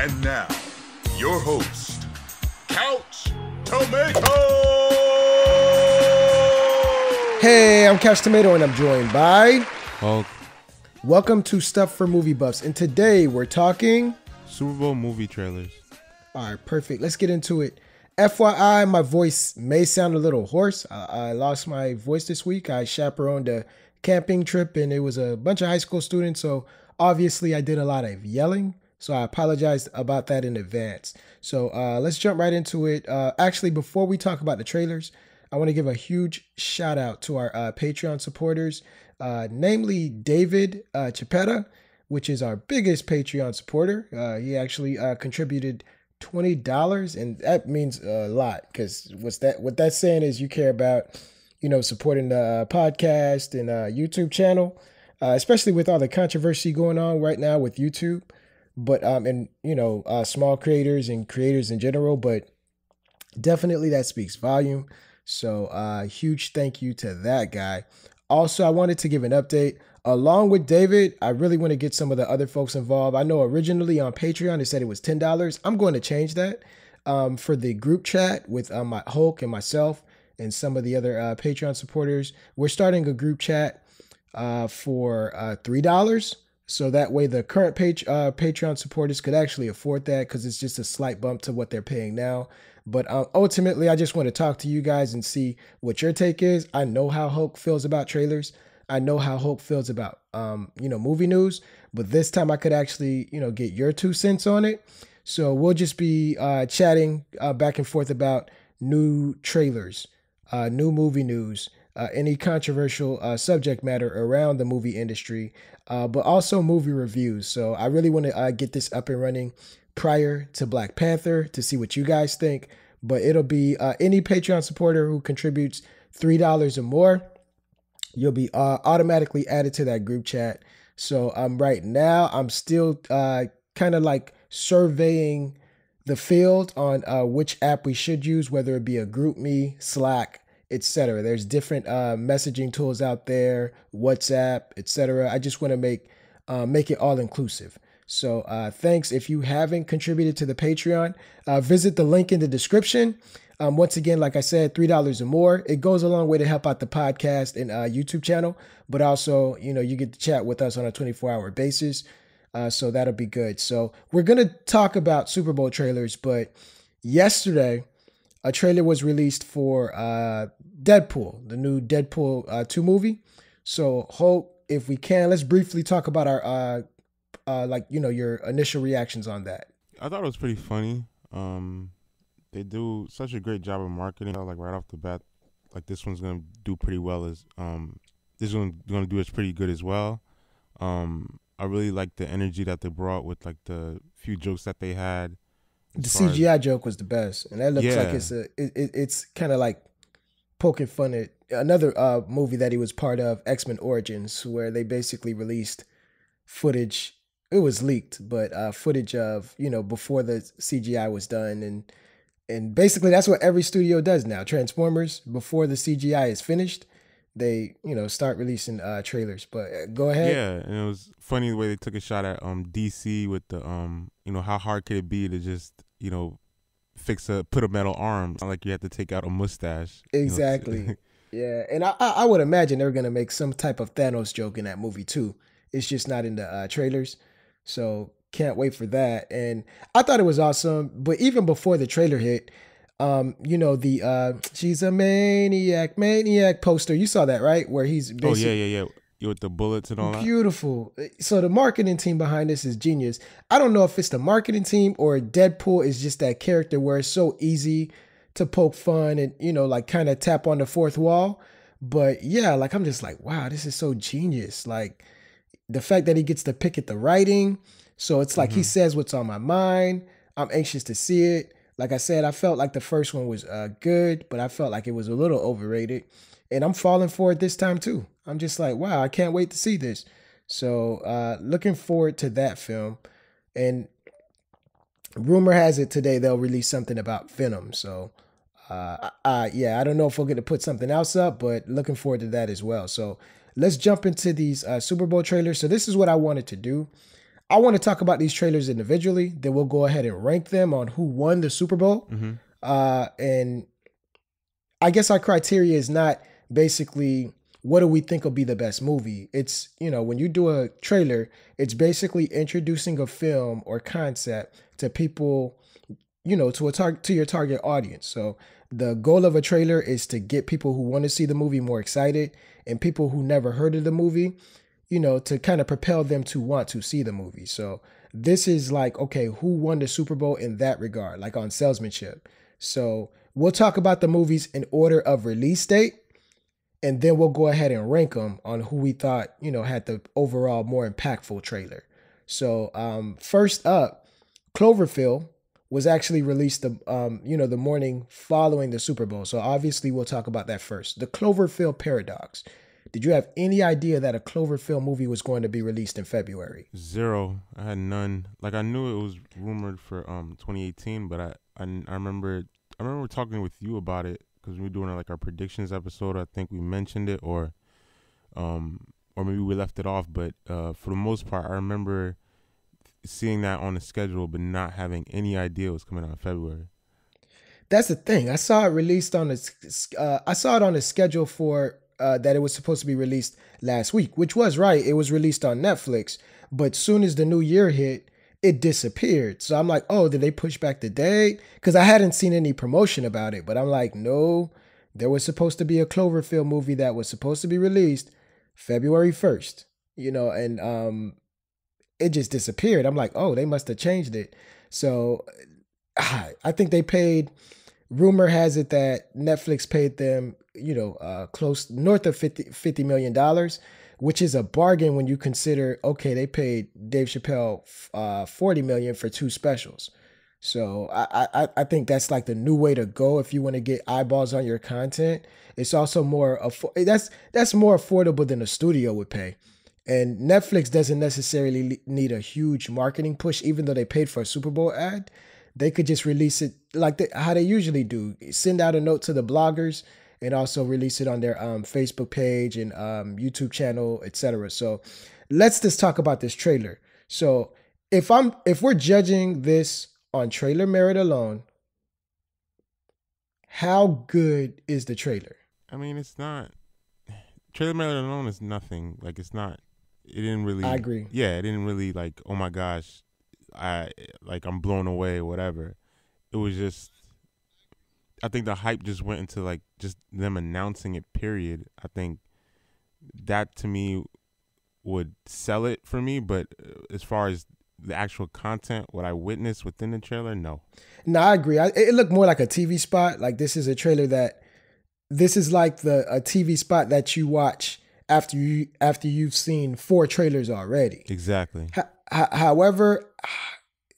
And now, your host, Couch Tomato! Hey, I'm Couch Tomato and I'm joined by Hulk. Welcome to Stuff for Movie Buffs. And today we're talking Super Bowl movie trailers. All right, perfect. Let's get into it. FYI, my voice may sound a little hoarse. I lost my voice this week. I chaperoned a camping trip and it was a bunch of high school students. So obviously I did a lot of yelling. So I apologize about that in advance. So let's jump right into it. Actually, before we talk about the trailers, I want to give a huge shout out to our Patreon supporters, namely David Chipetta, which is our biggest Patreon supporter. He actually contributed $20, and that means a lot because what that's saying is you care about, supporting the podcast and YouTube channel, especially with all the controversy going on right now with YouTube. But small creators and creators in general, but definitely that speaks volume. So huge thank you to that guy. Also, I wanted to give an update. Along with David, I really want to get some of the other folks involved. I know originally on Patreon it said it was $10. I'm going to change that for the group chat with my Hulk and myself and some of the other Patreon supporters. We're starting a group chat for $3. So that way the current Patreon supporters could actually afford that because it's just a slight bump to what they're paying now. But ultimately, I just want to talk to you guys and see what your take is. I know how Hulk feels about trailers. I know how Hulk feels about, movie news. But this time I could actually, get your 2 cents on it. So we'll just be chatting back and forth about new trailers, new movie news, any controversial subject matter around the movie industry, but also movie reviews. So I really want to get this up and running prior to Black Panther to see what you guys think. But it'll be any Patreon supporter who contributes $3 or more. You'll be automatically added to that group chat. So right now I'm still kind of like surveying the field on which app we should use, whether it be a GroupMe, Slack, etc. There's different messaging tools out there, WhatsApp, etc. I just want to make it all inclusive. So thanks. If you haven't contributed to the Patreon, visit the link in the description. Once again, like I said, $3 or more. It goes a long way to help out the podcast and YouTube channel, but also, you get to chat with us on a 24-hour basis. So that'll be good. So we're going to talk about Super Bowl trailers, but yesterday, a trailer was released for Deadpool, the new Deadpool 2 movie. So, Hope, if we can, let's briefly talk about our, your initial reactions on that. I thought it was pretty funny. They do such a great job of marketing. Like right off the bat, like this one's gonna do pretty well. This one's gonna do it pretty good as well. I really like the energy that they brought with like the few jokes that they had. The CGI joke was the best, and that looks like it's kind of like poking fun at another movie that he was part of, X-Men Origins, where they basically released footage. It was leaked, but footage of before the CGI was done, and basically that's what every studio does now. Transformers, before the CGI is finished, they start releasing trailers. But go ahead. Yeah, and it was funny the way they took a shot at DC with the how hard could it be to just put a metal arm. It's not like you have to take out a mustache. Exactly. Yeah, and I would imagine they're gonna make some type of Thanos joke in that movie too. It's just not in the trailers, so can't wait for that. And I thought it was awesome. But even before the trailer hit, the she's a maniac poster. You saw that, right? Where he's basically, yeah. With the bullets and all that. Beautiful. So the marketing team behind this is genius. I don't know if it's the marketing team or Deadpool is just that character where it's so easy to poke fun and, like kind of tap on the fourth wall. But yeah, like I'm just like, wow, this is so genius. Like the fact that he gets to pick at the writing. So it's like he says what's on my mind. I'm anxious to see it. Like I said, I felt like the first one was good, but I felt like it was a little overrated. And I'm falling for it this time too. I'm just like, wow, I can't wait to see this. So looking forward to that film. And rumor has it today they'll release something about Venom. So I don't know if we're going to put something else up, but looking forward to that as well. So let's jump into these Super Bowl trailers. So this is what I wanted to do. I want to talk about these trailers individually. Then we'll go ahead and rank them on who won the Super Bowl. And I guess our criteria is not basically what do we think will be the best movie. It's, when you do a trailer, it's basically introducing a film or concept to people, to your target audience. So the goal of a trailer is to get people who want to see the movie more excited, and people who never heard of the movie, to kind of propel them to want to see the movie. So this is like, okay, who won the Super Bowl in that regard, like on salesmanship. So we'll talk about the movies in order of release date, and then we'll go ahead and rank them on who we thought, had the overall more impactful trailer. So first up, Cloverfield was actually released the morning following the Super Bowl. So obviously we'll talk about that first. The Cloverfield paradox. Did you have any idea that a Cloverfield movie was going to be released in February? Zero. I had none. Like, I knew it was rumored for 2018, but I remember talking with you about it because we were doing like our predictions episode. I think we mentioned it, or maybe we left it off. But for the most part, I remember seeing that on the schedule, but not having any idea it was coming out in February. That's the thing. I saw it released on I saw it on the schedule for that it was supposed to be released last week, which was right. It was released on Netflix, but soon as the new year hit, it disappeared. So I'm like, oh, did they push back the date? Because I hadn't seen any promotion about it, but I'm like, no, there was supposed to be a Cloverfield movie that was supposed to be released February 1st, and it just disappeared. I'm like, oh, they must have changed it. So I think they paid, rumor has it that Netflix paid them, close north of $50 million, which is a bargain when you consider, okay, they paid Dave Chappelle $40 million for 2 specials. So I think that's like the new way to go if you want to get eyeballs on your content. It's also that's more affordable than a studio would pay. And Netflix doesn't necessarily need a huge marketing push, even though they paid for a Super Bowl ad. They could just release it like how they usually do. Send out a note to the bloggers and also release it on their Facebook page and YouTube channel, etc. So let's just talk about this trailer. So if we're judging this on trailer merit alone, how good is the trailer? I mean, it's not. Trailer merit alone is nothing. Like, it's not. It didn't really. I agree. Yeah, it didn't really like. Oh my gosh, I'm blown away or whatever. It was just. I think the hype just went into like just them announcing it. Period. I think that to me would sell it for me, but as far as the actual content, what I witnessed within the trailer, no. No, I agree. It looked more like a TV spot. Like, this is a trailer this is like a TV spot that you watch after you've seen 4 trailers already. Exactly. However,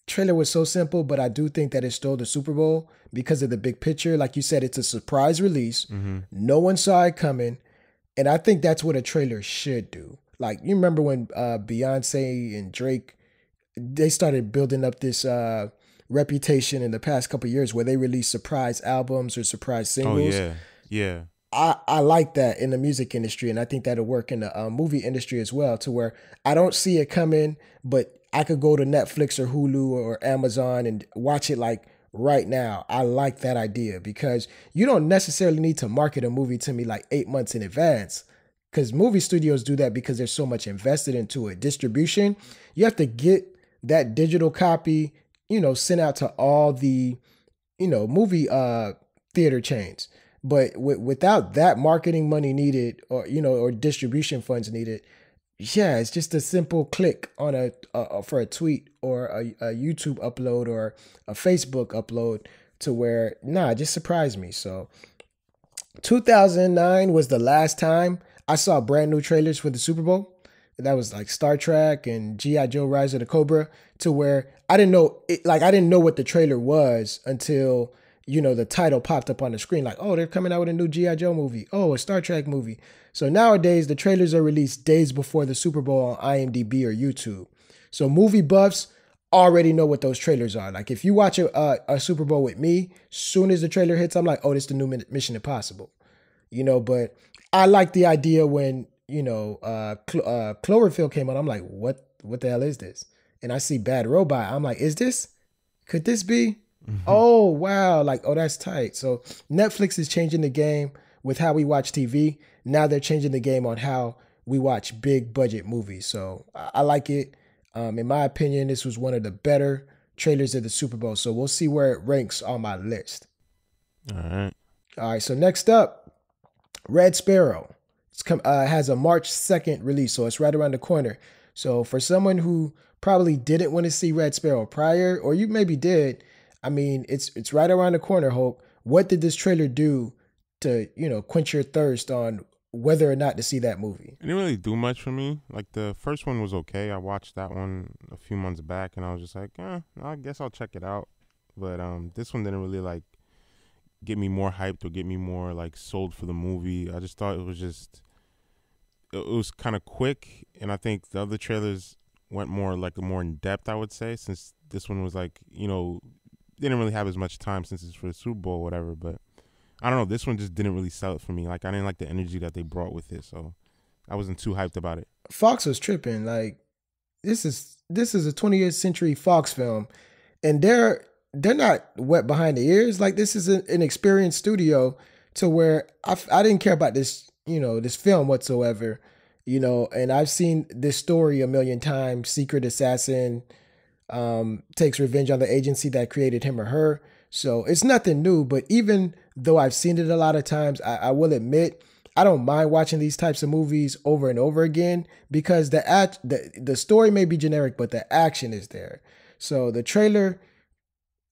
trailer was so simple, but I do think that it stole the Super Bowl because of the big picture. Like you said, it's a surprise release. Mm-hmm. No one saw it coming. And I think that's what a trailer should do. Like, you remember when Beyonce and Drake, they started building up this reputation in the past couple of years where they release surprise albums or surprise singles. Oh, yeah. I like that in the music industry, and I think that'll work in the movie industry as well, to where I don't see it coming, but I could go to Netflix or Hulu or Amazon and watch it like right now. I like that idea because you don't necessarily need to market a movie to me like 8 months in advance, because movie studios do that because there's so much invested into it. Distribution, you have to get that digital copy, sent out to all the, movie theater chains. But without that marketing money needed, or distribution funds needed, yeah, it's just a simple click on for a tweet or a YouTube upload or a Facebook upload to where, it just surprised me. So 2009 was the last time I saw brand new trailers for the Super Bowl. That was like Star Trek and G.I. Joe Rise of the Cobra, to where I didn't know what the trailer was until the title popped up on the screen, like, oh, they're coming out with a new G.I. Joe movie. Oh, a Star Trek movie. So nowadays, the trailers are released days before the Super Bowl on IMDb or YouTube. So movie buffs already know what those trailers are. Like, if you watch a Super Bowl with me, soon as the trailer hits, I'm like, oh, this is the new Mission Impossible. But I like the idea when, Cloverfield came out. I'm like, what the hell is this? and I see Bad Robot. I'm like, could this be? Oh, wow. Like, oh, that's tight. So Netflix is changing the game with how we watch TV. Now they're changing the game on how we watch big budget movies. So I like it. In my opinion, this was one of the better trailers of the Super Bowl. So we'll see where it ranks on my list. All right. All right. So next up, Red Sparrow. Has a March 2nd release. So it's right around the corner. So for someone who probably didn't want to see Red Sparrow prior, or you maybe did, I mean, it's right around the corner, Hope. What did this trailer do to, quench your thirst on whether or not to see that movie? It didn't really do much for me. Like, the first one was okay. I watched that one a few months back, and I was just like, I guess I'll check it out. But this one didn't really, like, get me more hyped or get me more, like, sold for the movie. I just thought it was kind of quick, and I think the other trailers went more in depth, I would say, since this one was, like, didn't really have as much time since it's for the Super Bowl or whatever. But I don't know, this one just didn't really sell it for me. Like, I didn't like the energy that they brought with it, so I wasn't too hyped about it. Fox was tripping. Like, this is a 20th century Fox film, and they're not wet behind the ears. Like, this is an experienced studio to where I didn't care about this, this film whatsoever, and I've seen this story a million times. Secret assassin takes revenge on the agency that created him or her. So it's nothing new, but even though I've seen it a lot of times, I will admit I don't mind watching these types of movies over and over again because the story may be generic, but the action is there. So the trailer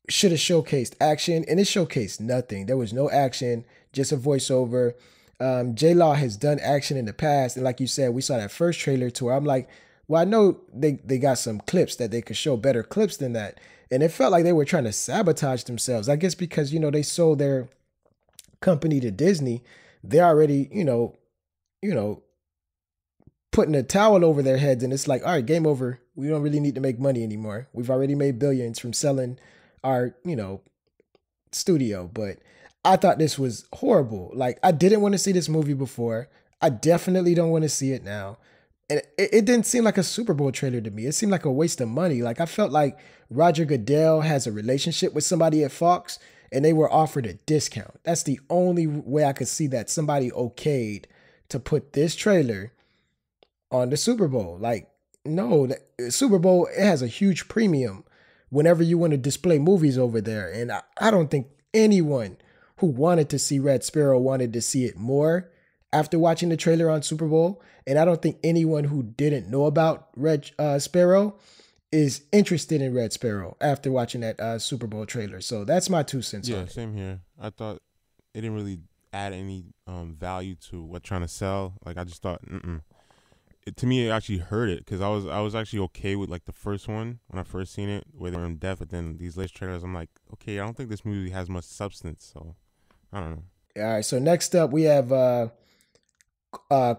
should have showcased action, and it showcased nothing. There was no action, just a voiceover. J-Law has done action in the past, and like you said, we saw that first trailer to where I'm like, well, I know they got some clips that they could show, better clips than that. And it felt like they were trying to sabotage themselves. I guess because, they sold their company to Disney. They're already, putting a towel over their heads. And it's like, all right, game over. We don't really need to make money anymore. We've already made billions from selling our, studio. But I thought this was horrible. Like, I didn't want to see this movie before. I definitely don't want to see it now. And it didn't seem like a Super Bowl trailer to me. It seemed like a waste of money. Like, I felt like Roger Goodell has a relationship with somebody at Fox and they were offered a discount. That's the only way I could see that somebody okayed to put this trailer on the Super Bowl. Like, no, the Super Bowl, it has a huge premium whenever you want to display movies over there. And I don't think anyone who wanted to see Red Sparrow wanted to see it more after watching the trailer on Super Bowl. And I don't think anyone who didn't know about Red Sparrow is interested in Red Sparrow after watching that Super Bowl trailer. So that's my 2 cents on it. Yeah, same here. I thought it didn't really add any value to what trying to sell. Like, I just thought, to me, it actually hurt it because I was actually okay with, like, the first one when I first seen it, where they were in depth. But then these latest trailers, I'm like, okay, I don't think this movie has much substance. So I don't know. All right, so next up we have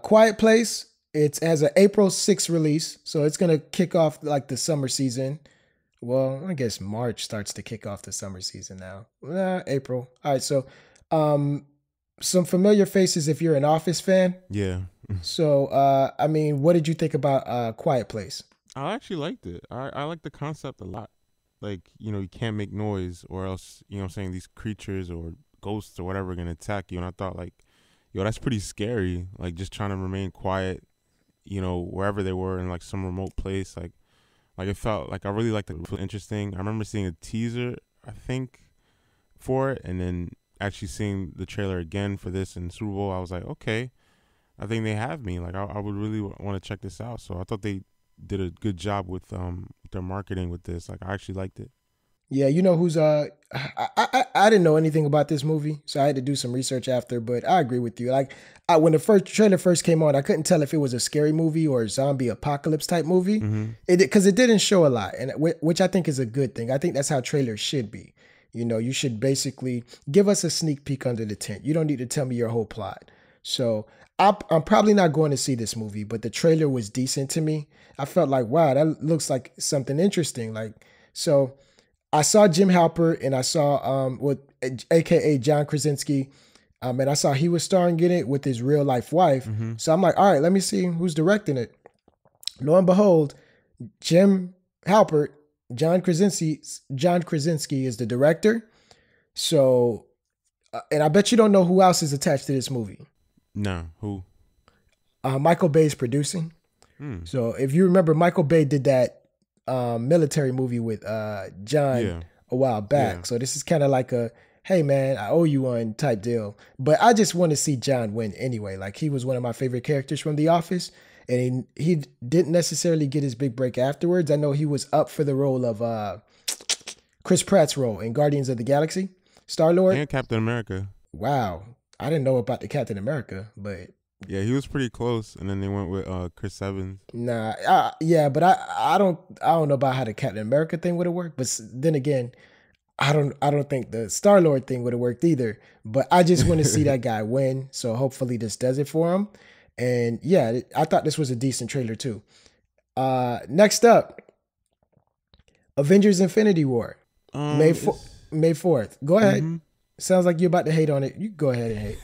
Quiet Place. It has an April 6th release, so it's going to kick off like the summer season. Well, I guess March starts to kick off the summer season now. April. All right, so some familiar faces if you're an Office fan. Yeah. So, I mean, what did you think about Quiet Place? I actually liked it. I like the concept a lot. Like, you can't make noise or else, what I'm saying, these creatures or ghosts or whatever are going to attack you. And I thought, like, that's pretty scary. Like, just trying to remain quiet, wherever they were in, like, some remote place. Like it felt like I really liked it. It was interesting. I remember seeing a teaser, I think, for it, and then actually seeing the trailer again for this in Super Bowl. I was like, okay, I think they have me. Like, I would really want to check this out. So I thought they did a good job with their marketing with this. Like, I actually liked it. Yeah, who's I didn't know anything about this movie, so I had to do some research after, but I agree with you. Like, when the first trailer first came on, I couldn't tell if it was a scary movie or a zombie apocalypse type movie. Because it didn't show a lot, and which I think is a good thing. I think that's how trailers should be. You should basically give us a sneak peek under the tent. You don't need to tell me your whole plot. So I'm probably not going to see this movie, but the trailer was decent to me. I felt like, wow, that looks like something interesting. Like, so I saw Jim Halpert and I saw AKA John Krasinski, and I saw he was starring in it with his real life wife. So I'm like, all right, let me see who's directing it. Lo and behold, Jim Halpert, John Krasinski is the director. So, and I bet you don't know who else is attached to this movie. No, who? Michael Bay's producing. So if you remember, Michael Bay did that military movie with John a while back. Yeah. So this is kind of like a, hey man, I owe you one type deal. But I just want to see John win anyway. Like he was one of my favorite characters from The Office. And he didn't necessarily get his big break afterwards. I know he was up for the role of Chris Pratt's role in Guardians of the Galaxy, Star-Lord. And Captain America. Wow. I didn't know about the Captain America, but... Yeah, he was pretty close, and then they went with Chris Evans. Nah, but I don't know about how the Captain America thing would have worked. But then again, I don't think the Star-Lord thing would have worked either. But I just want to see that guy win, so hopefully this does it for him. And yeah, I thought this was a decent trailer too. Next up, Avengers: Infinity War, May 4th. Go ahead. Mm-hmm. Sounds like you're about to hate on it. You go ahead and hate.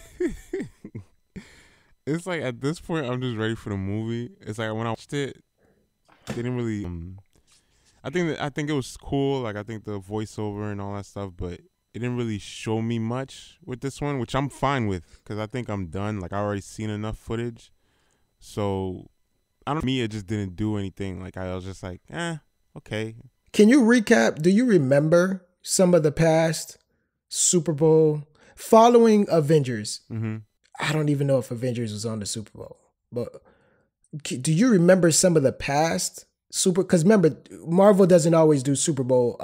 It's like at this point, I'm just ready for the movie. It's like when I watched it, they didn't really. I think it was cool. Like I think the voiceover and all that stuff, but it didn't really show me much with this one, which I'm fine with because I think I'm done. Like I already seen enough footage, so me, it just didn't do anything. Like I was just like, okay. Can you recap? Do you remember some of the past Super Bowl following Avengers? Mm-hmm. I don't even know if Avengers was on the Super Bowl, but do you remember some of the past because remember, Marvel doesn't always do Super Bowl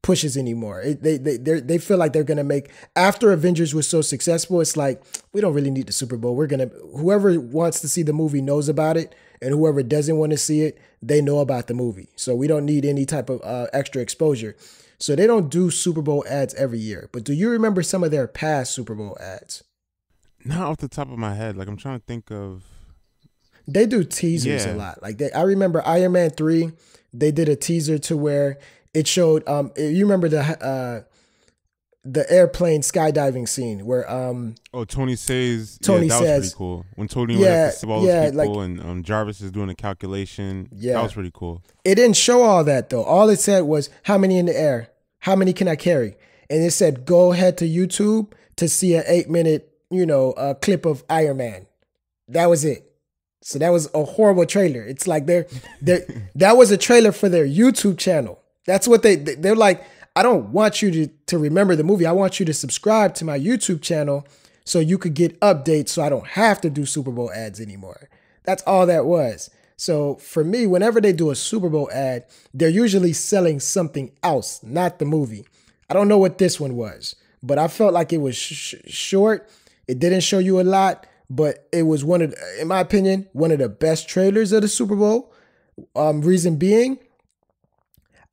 pushes anymore. They feel like they're gonna make, after Avengers was so successful, it's like we don't really need the Super Bowl. Whoever wants to see the movie knows about it, and whoever doesn't want to see it, they know about the movie. So we don't need any type of extra exposure. So they don't do Super Bowl ads every year. But do you remember some of their past Super Bowl ads? Not off the top of my head. Like I'm trying to think of. They do teasers a lot. Like I remember Iron Man 3. They did a teaser to where it showed. You remember the airplane skydiving scene where Tony says that was pretty cool when Tony went up to save all those people and Jarvis is doing a calculation. That was pretty cool. It didn't show all that though. All it said was how many in the air, how many can I carry, and it said go ahead to YouTube to see an 8-minute clip of Iron Man. That was it. So that was a horrible trailer. It's like that was a trailer for their YouTube channel. That's what they're like. I don't want you to remember the movie. I want you to subscribe to my YouTube channel so you could get updates so I don't have to do Super Bowl ads anymore. That's all that was. So for me, whenever they do a Super Bowl ad, they're usually selling something else, not the movie. I don't know what this one was, but I felt like it was short. It didn't show you a lot, but it was in my opinion, one of the best trailers of the Super Bowl. Reason being,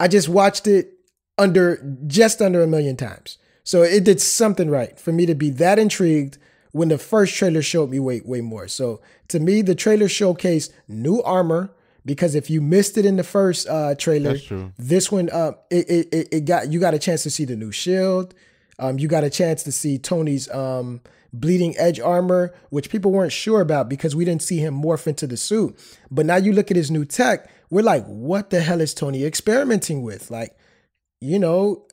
I just watched it just under 1 million times. So it did something right for me to be that intrigued when the first trailer showed me way more. So to me, the trailer showcased new armor, because if you missed it in the first trailer, this one, you got a chance to see the new shield. You got a chance to see Tony's bleeding edge armor, which people weren't sure about because we didn't see him morph into the suit. But now you look at his new tech, we're like, what the hell is Tony experimenting with? Like,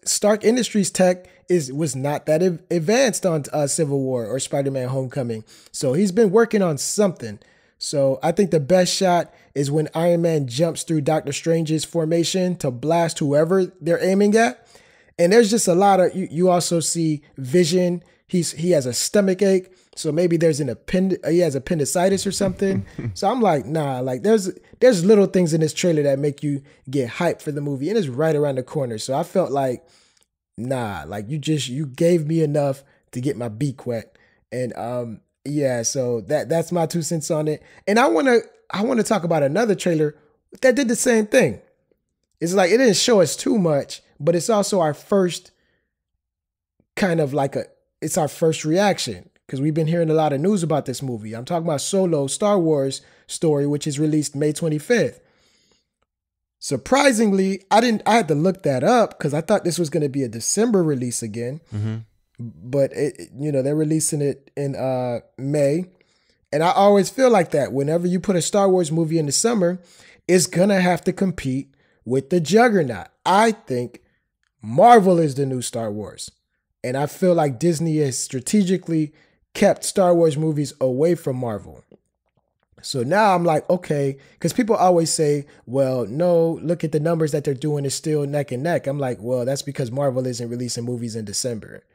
Stark Industries tech was not that advanced on Civil War or Spider-Man Homecoming. So he's been working on something. So I think the best shot is when Iron Man jumps through Doctor Strange's formation to blast whoever they're aiming at. And there's just a lot of, you also see Vision. He has a stomach ache. So maybe there's he has appendicitis or something. So I'm like, nah, like there's little things in this trailer that make you get hyped for the movie, and it's right around the corner. So I felt like, nah, like you gave me enough to get my beak wet. And so that's my 2 cents on it. And I want to talk about another trailer that did the same thing. It's like it didn't show us too much, but it's also our first kind of like it's our first reaction. Because we've been hearing a lot of news about this movie. I'm talking about Solo, Star Wars story, which is released May 25th. Surprisingly, I had to look that up because I thought this was going to be a December release again. Mm-hmm. But they're releasing it in May. And I always feel like that. Whenever you put a Star Wars movie in the summer, it's going to have to compete with the juggernaut. I think Marvel is the new Star Wars. And I feel like Disney has strategically kept Star Wars movies away from Marvel. So now I'm like, okay, because people always say, well, no, look at the numbers that they're doing is still neck and neck. I'm like, well, that's because Marvel isn't releasing movies in December.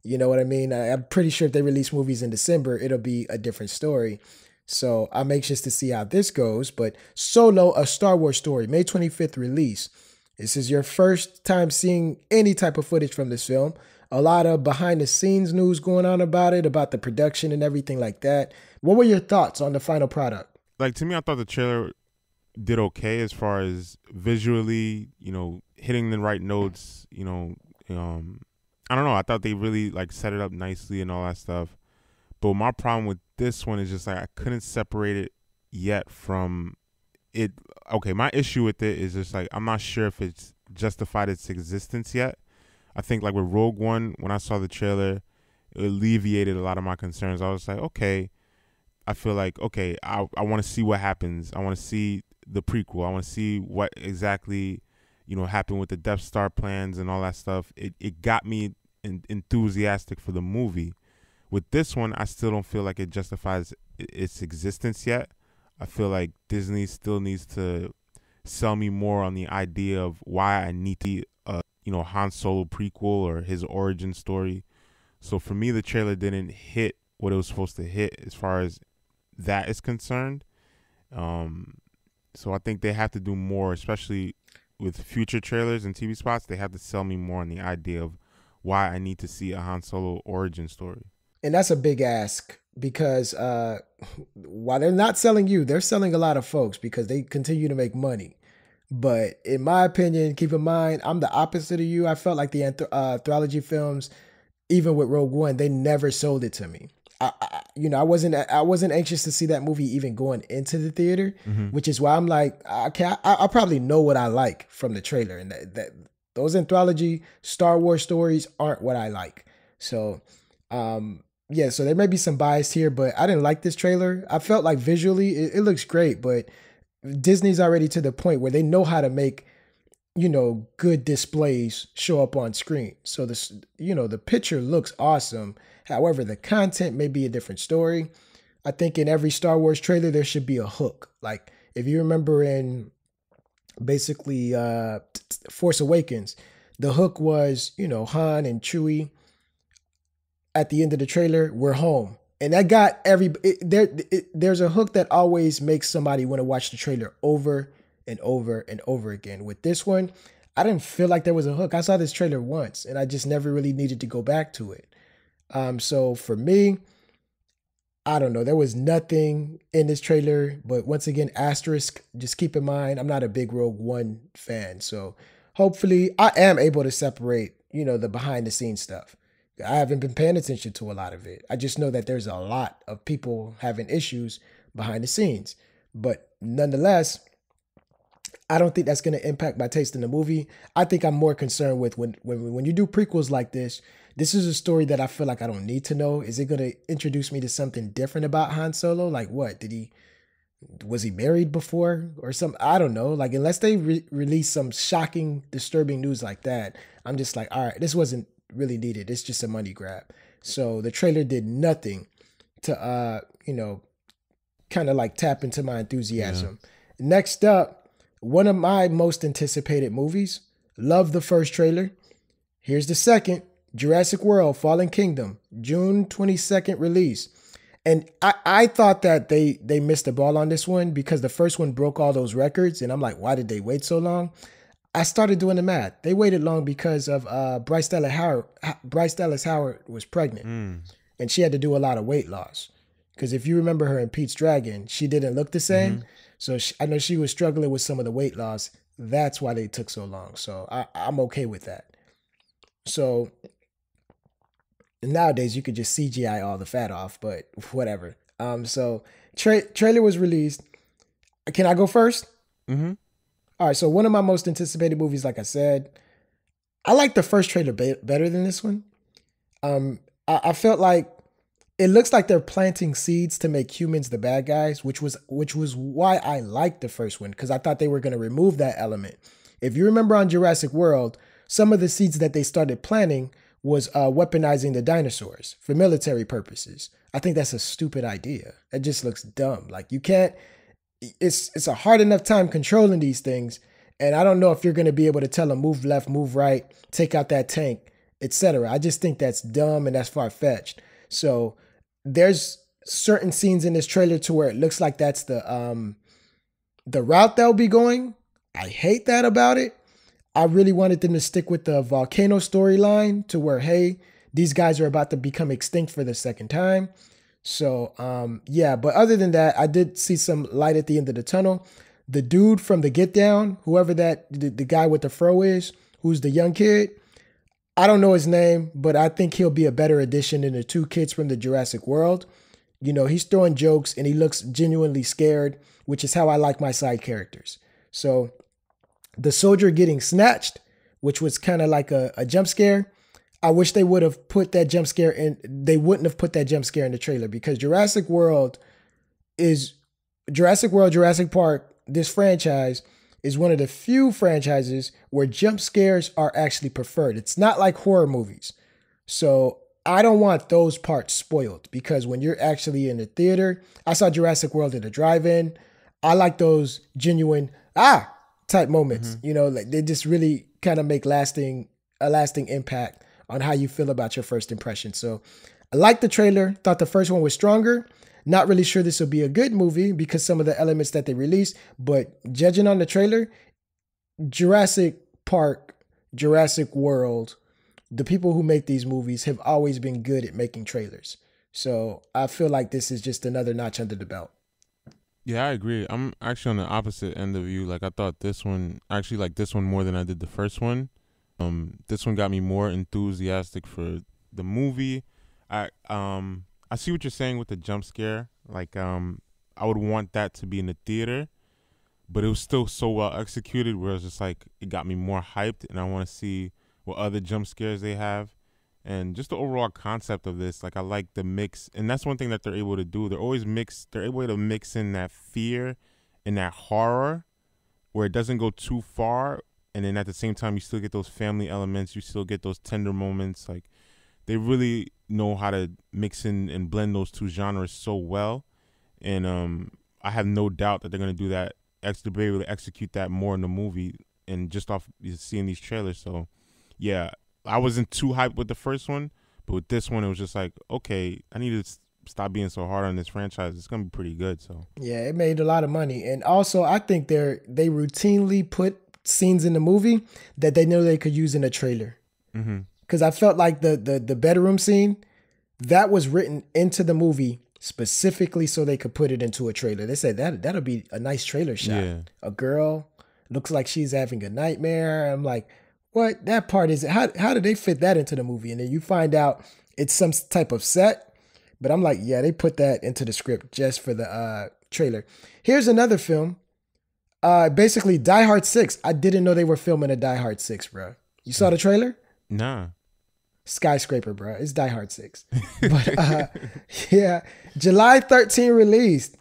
You know what I mean? I'm pretty sure if they release movies in December, it'll be a different story. So I'm anxious to see how this goes. But Solo, a Star Wars story, May 25th release. This is your first time seeing any type of footage from this film. A lot of behind the scenes news going on about it, about the production and everything like that. What were your thoughts on the final product? Like, to me, I thought the trailer did okay as far as visually, hitting the right notes, I don't know. I thought they really like set it up nicely and all that stuff. But my problem with this one is just like I couldn't separate it yet from it. Okay, my issue with it is just like I'm not sure if it's justified its existence yet. I think like with Rogue One, when I saw the trailer, it alleviated a lot of my concerns. I was like, okay, I feel like, okay, I want to see what happens. I want to see the prequel. I want to see what exactly, happened with the Death Star plans and all that stuff. It got me enthusiastic for the movie. With this one, I still don't feel like it justifies its existence yet. I feel like Disney still needs to sell me more on the idea of why I need to, Han Solo prequel or his origin story. So for me, the trailer didn't hit what it was supposed to hit as far as that is concerned. So I think they have to do more, especially with future trailers and TV spots. They have to sell me more on the idea of why I need to see a Han Solo origin story. And that's a big ask because while they're not selling you, they're selling a lot of folks because they continue to make money. But in my opinion, keep in mind, I'm the opposite of you. I felt like the anthology films, even with Rogue One, they never sold it to me. I wasn't anxious to see that movie even going into the theater, which is why I'm like, I probably know what I like from the trailer, and that those anthology Star Wars stories aren't what I like. So, so there may be some bias here, but I didn't like this trailer. I felt like visually it looks great, but Disney's already to the point where they know how to make, good displays show up on screen. So this, the picture looks awesome. However, the content may be a different story. I think in every Star Wars trailer, there should be a hook. Like if you remember in basically Force Awakens, the hook was, Han and Chewie at the end of the trailer, we're home. And that got there's a hook that always makes somebody want to watch the trailer over and over and over again. With this one, I didn't feel like there was a hook. I saw this trailer once and I just never really needed to go back to it. So for me, I don't know. There was nothing in this trailer, but once again, asterisk, just keep in mind, I'm not a big Rogue One fan. So hopefully I am able to separate, the behind the scenes stuff. I haven't been paying attention to a lot of it. I just know that there's a lot of people having issues behind the scenes. But nonetheless, I don't think that's going to impact my taste in the movie. I think I'm more concerned with when you do prequels like this, this is a story that I feel like I don't need to know. Is it going to introduce me to something different about Han Solo? Like what? Was he married before or something? I don't know. Like unless they release some shocking, disturbing news like that, I'm just like, all right, this wasn't really needed. It's just a money grab. So the trailer did nothing to kind of like tap into my enthusiasm. Yeah. Next up, one of my most anticipated movies. Love the first trailer. Here's the second, Jurassic World Fallen Kingdom, June 22nd release. And I thought that they missed the ball on this one because the first one broke all those records. And I'm like, why did they wait so long? I started doing the math. They waited long because of Bryce Dallas Howard was pregnant, and she had to do a lot of weight loss. Because if you remember her in Pete's Dragon, she didn't look the same. So I know she was struggling with some of the weight loss. That's why they took so long. So I'm okay with that. So nowadays you could just CGI all the fat off, but whatever. So trailer was released. Can I go first? All right, so one of my most anticipated movies, like I said, I like the first trailer better than this one. I felt like it looks like they're planting seeds to make humans the bad guys, which was why I liked the first one, because I thought they were going to remove that element. If you remember on Jurassic World, some of the seeds that they started planting was weaponizing the dinosaurs for military purposes. I think that's a stupid idea. It just looks dumb. Like you can't, it's a hard enough time controlling these things. And I don't know if you're going to be able to tell them move left, move right, take out that tank, etc. I just think that's dumb and that's far-fetched. So there's certain scenes in this trailer to where it looks like that's the route they'll be going. I hate that about it. I really wanted them to stick with the volcano storyline to where, hey, these guys are about to become extinct for the second time. So, yeah, but other than that, I did see some light at the end of the tunnel. The dude from the Get Down, whoever the guy with the fro is, who's the young kid, I don't know his name, but I think he'll be a better addition than the two kids from the Jurassic World. You know, he's throwing jokes and he looks genuinely scared, which is how I like my side characters. So the soldier getting snatched, which was kind of like a jump scare. I wish they would have put that jump scare in. They wouldn't have put that jump scare in the trailer because Jurassic World, Jurassic Park, this franchise is one of the few franchises where jump scares are actually preferred. It's not like horror movies. So I don't want those parts spoiled because when you're actually in the theater, I saw Jurassic World at a drive-in. I like those genuine, type moments, you know, like they just really kind of make a lasting impact on how you feel about your first impression. So I liked the trailer, thought the first one was stronger. Not really sure this will be a good movie because some of the elements that they released, but judging on the trailer, Jurassic Park, Jurassic World, the people who make these movies have always been good at making trailers. So I feel like this is just another notch under the belt. Yeah, I agree. I'm actually on the opposite end of you. Like I thought this one, actually like this one more than I did the first one. This one got me more enthusiastic for the movie. I see what you're saying with the jump scare. Like I would want that to be in the theater, but it was still so well executed where it's just like it got me more hyped and I want to see what other jump scares they have. And just the overall concept of this, like I like the mix, and that's one thing that they're able to do. They're able to mix in that fear and that horror where it doesn't go too far, and then at the same time you still get those family elements, you still get those tender moments. Like they really know how to mix in and blend those two genres so well, and I have no doubt that they're gonna do that. They'll be able to execute that more in the movie, and just off seeing these trailers. So yeah. I wasn't too hyped with the first one, but with this one, it was just like, okay, I need to stop being so hard on this franchise. It's gonna be pretty good. So yeah, it made a lot of money, and also I think they routinely put scenes in the movie that they know they could use in a trailer. Because I felt like the bedroom scene that was written into the movie specifically so they could put it into a trailer. They said that'll be a nice trailer shot. Yeah. A girl looks like she's having a nightmare. I'm like, what? That part is how did they fit that into the movie? And then you find out it's some type of set. But I'm like, yeah, they put that into the script just for the trailer. Here's another film. Basically, Die Hard 6. I didn't know they were filming a Die Hard 6, bro. You saw the trailer? Nah. Skyscraper, bro. It's Die Hard 6. But yeah, July 13 released.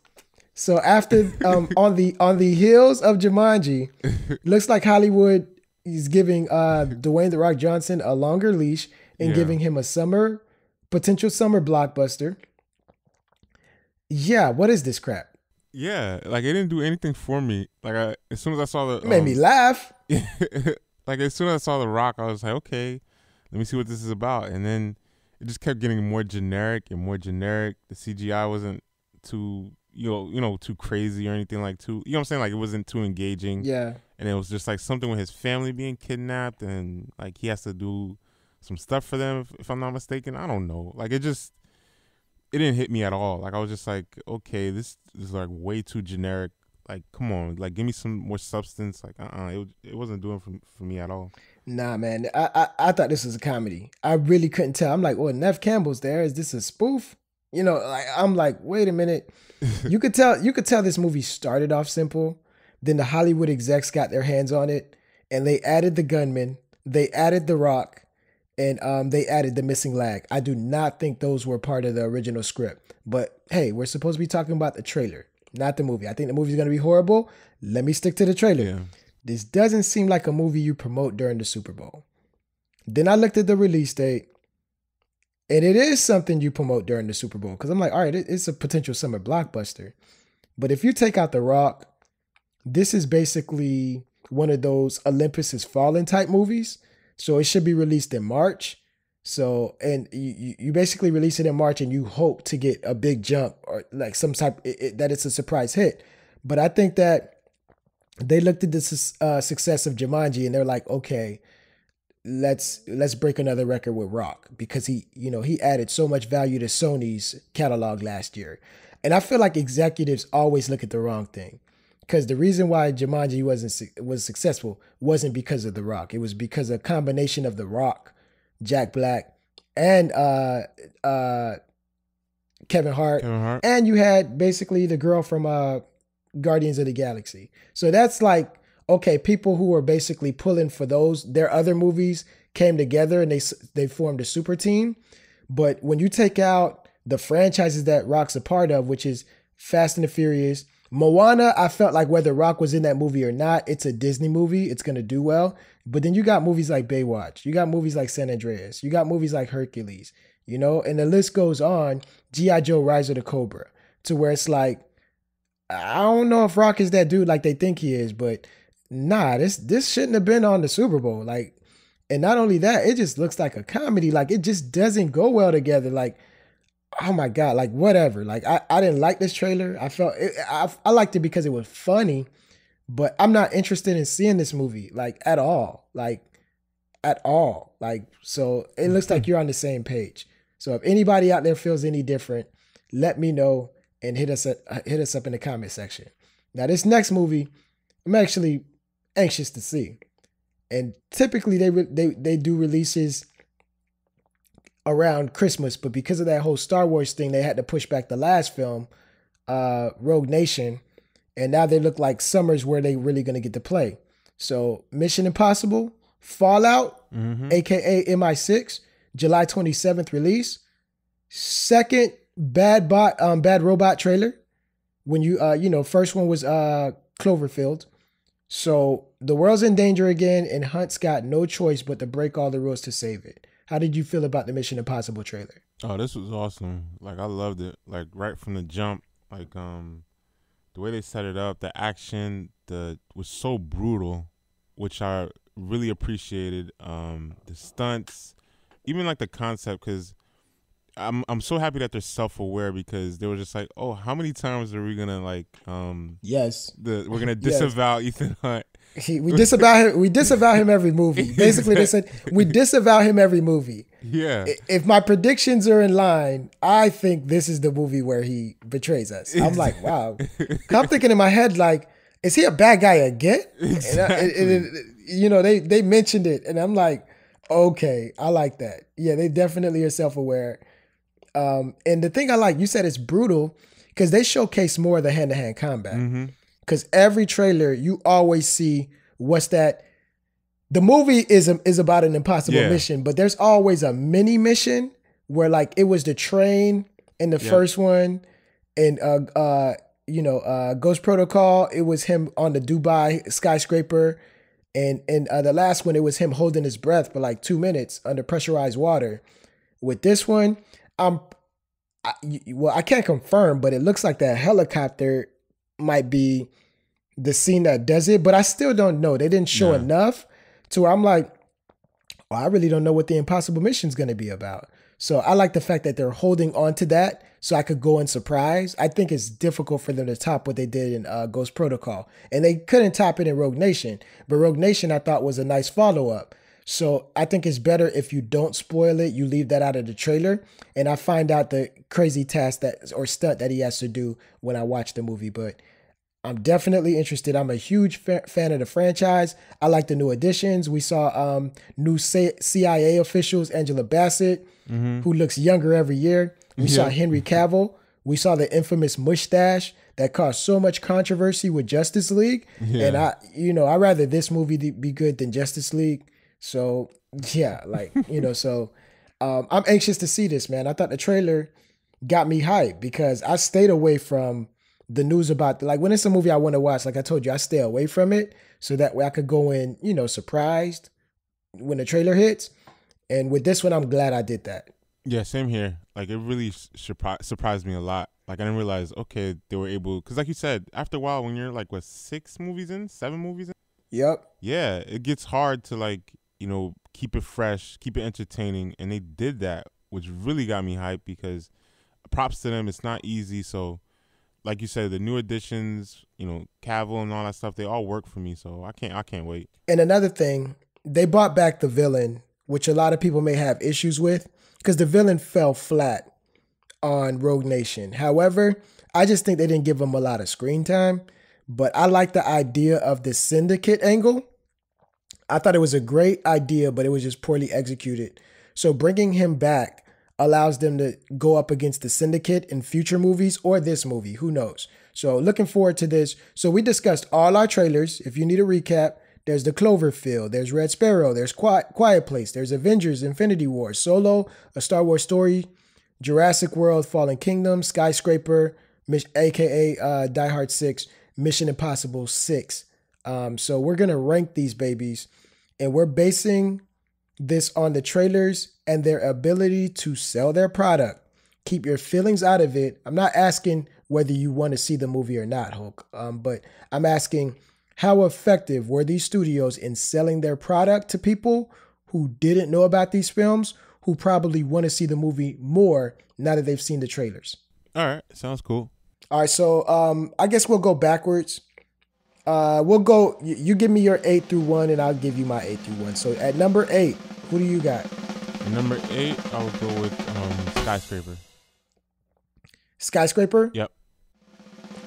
So after on the heels of Jumanji, looks like Hollywood is giving Dwayne The Rock Johnson a longer leash and giving him a potential summer blockbuster. Yeah, what is this crap? Yeah, like it didn't do anything for me. Like as soon as I saw the, it made me laugh. Like as soon as I saw The Rock, I was like, okay, let me see what this is about. And then it just kept getting more generic and more generic. The CGI wasn't too, too crazy or anything like too. You know what I'm saying? Like it wasn't too engaging. Yeah. And it was just like something with his family being kidnapped and like he has to do some stuff for them, if I'm not mistaken. I don't know. Like it didn't hit me at all. Like I was just like, okay, this is like way too generic. Like, come on, like give me some more substance. Like, it wasn't doing for me at all. Nah, man. I thought this was a comedy. I really couldn't tell. I'm like, well, Nev Campbell's there. Is this a spoof? Like I'm like, wait a minute. You could tell this movie started off simple. Then the Hollywood execs got their hands on it and they added the gunman, they added The Rock, and they added the missing leg. I do not think those were part of the original script. But hey, we're supposed to be talking about the trailer, not the movie. I think the movie's going to be horrible. Let me stick to the trailer. Yeah. this doesn't seem like a movie you promote during the Super Bowl. Then I looked at the release date, and it is something you promote during the Super Bowl. Because I'm like, all right, it's a potential summer blockbuster. But if you take out The Rock, this is basically one of those Olympus Has Fallen type movies. So it should be released in March. So, and you basically release it in March and you hope to get a big jump or like some type that it's a surprise hit. But I think that they looked at the success of Jumanji and they're like, okay, let's break another record with Rock because he added so much value to Sony's catalog last year. And I feel like executives always look at the wrong thing. Because the reason why Jumanji was successful wasn't because of The Rock. It was because of a combination of The Rock, Jack Black, and Kevin Hart. And you had basically the girl from Guardians of the Galaxy. So that's like, okay, people who were basically pulling for their other movies came together and they formed a super team. But when you take out the franchises that Rock's a part of, which is Fast and the Furious, Moana, I felt like whether Rock was in that movie or not, it's a Disney movie. It's going to do well. But then you got movies like Baywatch. You got movies like San Andreas. You got movies like Hercules, and the list goes on. G.I. Joe, Rise of the Cobra, to where it's like, I don't know if Rock is that dude like they think he is, but nah, this shouldn't have been on the Super Bowl. Like, and not only that, it just looks like a comedy. Like, it just doesn't go well together. Like, oh my God, like whatever. Like I didn't like this trailer. I liked it because it was funny, but I'm not interested in seeing this movie like at all. Like at all. Like, so it looks like you're on the same page. So if anybody out there feels any different, let me know and hit us up in the comment section. Now this next movie, I'm actually anxious to see. And typically they do releases around Christmas, but because of that whole Star Wars thing, they had to push back the last film, Rogue Nation, and now they look like summer's where they really gonna get to play. So Mission Impossible, Fallout, aka MI6, July 27th release. Second Bad Robot trailer. When first one was Cloverfield. So the world's in danger again, and Hunt's got no choice but to break all the rules to save it. How did you feel about the Mission Impossible trailer? Oh, this was awesome. Like, I loved it. Like, right from the jump, like, the way they set it up, the action, was so brutal, which I really appreciated. The stunts, even like the concept, because I'm so happy that they're self-aware, because they were just like, oh, how many times are we gonna we're gonna disavow Ethan Hunt? We disavow him every movie. Basically, they said we disavow him every movie. Yeah. If my predictions are in line, I think this is the movie where he betrays us. I'm like, wow. I'm thinking in my head, like, is he a bad guy again? Exactly. They mentioned it, and I'm like, okay, I like that. Yeah, they definitely are self-aware. And the thing I like, you said it's brutal, because they showcase more of the hand-to-hand combat. Because every trailer, you always see the movie is about an impossible mission, but there's always a mini mission where, like, it was the train in the first one, and Ghost Protocol, it was him on the Dubai skyscraper, and the last one, it was him holding his breath for like 2 minutes under pressurized water. With this one, I can't confirm, but it looks like that helicopter might be the scene that does it, but I still don't know. They didn't show enough to where I'm like, oh, I really don't know what the impossible mission is going to be about. So I like the fact that they're holding on to that so I could go in surprise. I think it's difficult for them to top what they did in Ghost Protocol, and they couldn't top it in Rogue Nation, but Rogue Nation I thought was a nice follow-up. So I think it's better if you don't spoil it, you leave that out of the trailer, and I find out the crazy task or stunt that he has to do when I watch the movie. But I'm definitely interested. I'm a huge fan of the franchise. I like the new additions. We saw new CIA officials, Angela Bassett, who looks younger every year. We saw Henry Cavill. We saw the infamous mustache that caused so much controversy with Justice League. And I'd rather this movie be good than Justice League. So yeah, I'm anxious to see this, man. I thought the trailer got me hyped because I stayed away from the news about, like, when it's a movie I want to watch, like I told you, I stay away from it so that way I could go in, surprised when the trailer hits. And with this one, I'm glad I did that. Yeah, same here. Like, it really surprised me a lot. Like, I didn't realize, okay, they were able, because like you said, after a while, when you're like, 7 movies in? Yep. Yeah, it gets hard to, like, keep it fresh, keep it entertaining. And they did that, which really got me hyped because props to them. It's not easy. So, like you said, the new additions, Cavill and all that stuff, they all work for me. So I can't wait. And another thing, they brought back the villain, which a lot of people may have issues with because the villain fell flat on Rogue Nation. However, I just think they didn't give him a lot of screen time. But I like the idea of the syndicate angle. I thought it was a great idea, but it was just poorly executed. So bringing him back allows them to go up against the syndicate in future movies or this movie. Who knows? So looking forward to this. So we discussed all our trailers. If you need a recap, there's the Cloverfield, there's Red Sparrow, there's Quiet Place, there's Avengers, Infinity War, Solo, A Star Wars Story, Jurassic World, Fallen Kingdom, Skyscraper, aka Die Hard 6, Mission Impossible 6. So we're going to rank these babies, and we're basing this on the trailers and their ability to sell their product. Keep your feelings out of it. I'm not asking whether you want to see the movie or not, Hulk, but I'm asking how effective were these studios in selling their product to people who didn't know about these films, who probably want to see the movie more now that they've seen the trailers. All right. Sounds cool. All right. So I guess we'll go backwards. We'll go, you give me your 8 through 1 and I'll give you my 8 through 1. So at number 8, who do you got? At number 8, I would go with Skyscraper. Skyscraper? Yep.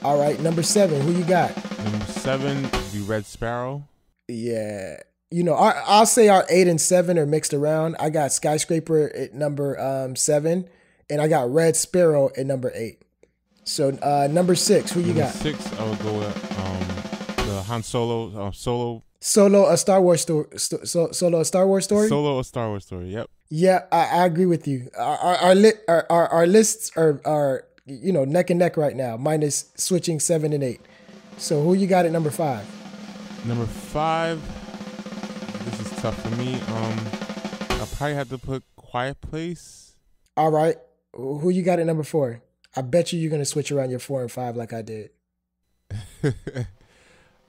All right. Number 7, who you got? Number 7 would be Red Sparrow. Yeah. I'll say our 8 and 7 are mixed around. I got Skyscraper at number 7 and I got Red Sparrow at number 8. So number 6, who you got? 6, I would go with the Han Solo, Solo, a Star Wars story. Solo, a Star Wars story. Solo, a Star Wars story. Yep. Yeah, I agree with you. Our lists are neck and neck right now, minus switching 7 and 8. So who you got at number 5? Number 5. This is tough for me. I probably have to put Quiet Place. All right. Who you got at number 4? I bet you're gonna switch around your 4 and 5 like I did.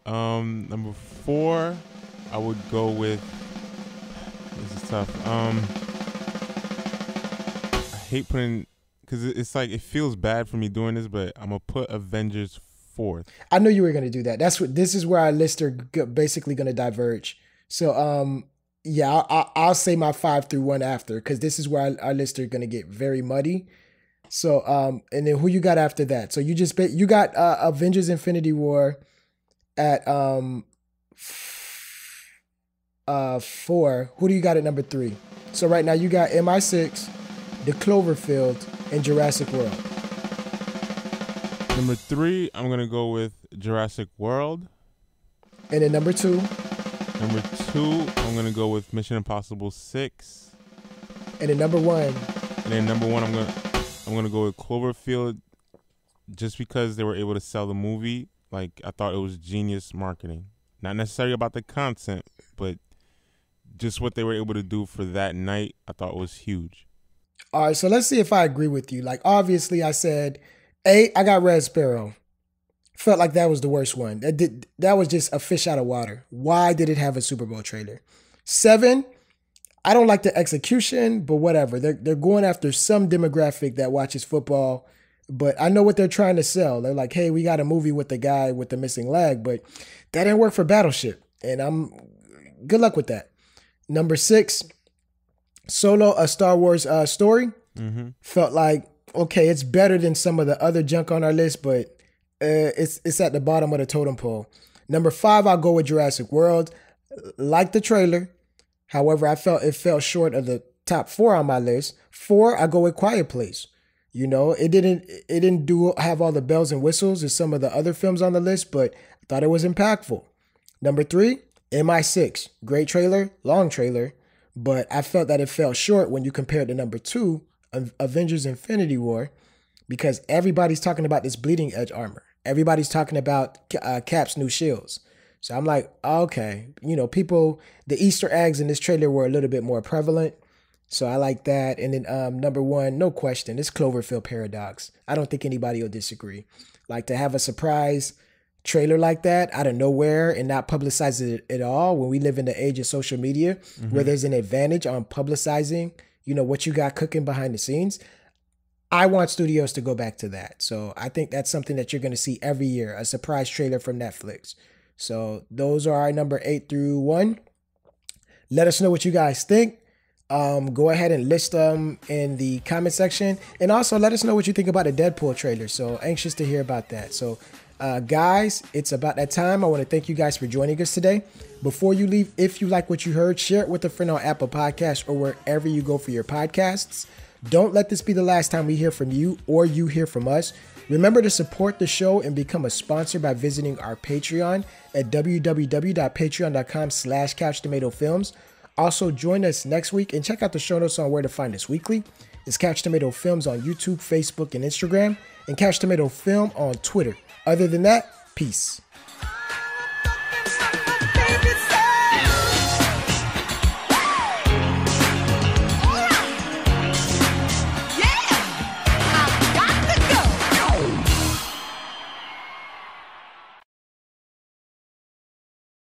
Number 4, I would go with. This is tough. I hate putting, because it's like it feels bad for me doing this, but I'm gonna put Avengers 4th. I knew you were gonna do that. This is where our lists are basically gonna diverge. So yeah, I'll say my 5 through 1 after, because this is where our lists are gonna get very muddy. So and then who you got after that? So you got Avengers Infinity War at 4. Who do you got at number 3? So right now you got MI6, The Cloverfield, and Jurassic World. Number 3, I'm gonna go with Jurassic World. And then number 2. Number 2, I'm gonna go with Mission Impossible 6. And then number 1. And then number 1, I'm gonna go with Cloverfield, just because they were able to sell the movie. Like, I thought it was genius marketing. Not necessarily about the content, but just what they were able to do for that night, I thought was huge. All right, so let's see if I agree with you. Like, obviously, I said 8. I got Red Sparrow. Felt like that was the worst one. That was just a fish out of water. Why did it have a Super Bowl trailer? 7. I don't like the execution, but whatever. They're going after some demographic that watches football, but I know what they're trying to sell. They're like, hey, we got a movie with the guy with the missing leg, but that didn't work for Battleship, and good luck with that. Number 6, Solo, a Star Wars story. Mm-hmm. Felt like, okay, it's better than some of the other junk on our list, but it's at the bottom of the totem pole. Number 5, I'll go with Jurassic World. Like the trailer. However, I felt it fell short of the top 4 on my list. 4, I go with Quiet Place. It didn't have all the bells and whistles as some of the other films on the list, but I thought it was impactful. Number 3, MI6. Great trailer, long trailer, but I felt that it fell short when you compare it to number 2, Avengers Infinity War, because everybody's talking about this bleeding edge armor. everybody's talking about Cap's new shields. So I'm like, okay, people, the Easter eggs in this trailer were a little bit more prevalent. So I like that. And then number one, no question, it's Cloverfield paradox. I don't think anybody will disagree. Like to have a surprise trailer like that out of nowhere and not publicize it at all when we live in the age of social media where there's an advantage on publicizing, what you got cooking behind the scenes. I want studios to go back to that. So I think that's something that you're going to see every year, a surprise trailer from Netflix. So those are our number 8 through 1. Let us know what you guys think. Go ahead and list them in the comment section. And also let us know what you think about the Deadpool trailer. So anxious to hear about that. So guys, it's about that time. I want to thank you guys for joining us today. Before you leave, if you like what you heard, share it with a friend on Apple Podcasts or wherever you go for your podcasts. Don't let this be the last time we hear from you or you hear from us. Remember to support the show and become a sponsor by visiting our Patreon at www.patreon.com/CouchTomatoFilms. Also, join us next week and check out the show notes on where to find us weekly. It's Couch Tomato Films on YouTube, Facebook, and Instagram, and Couch Tomato Film on Twitter. Other than that, peace.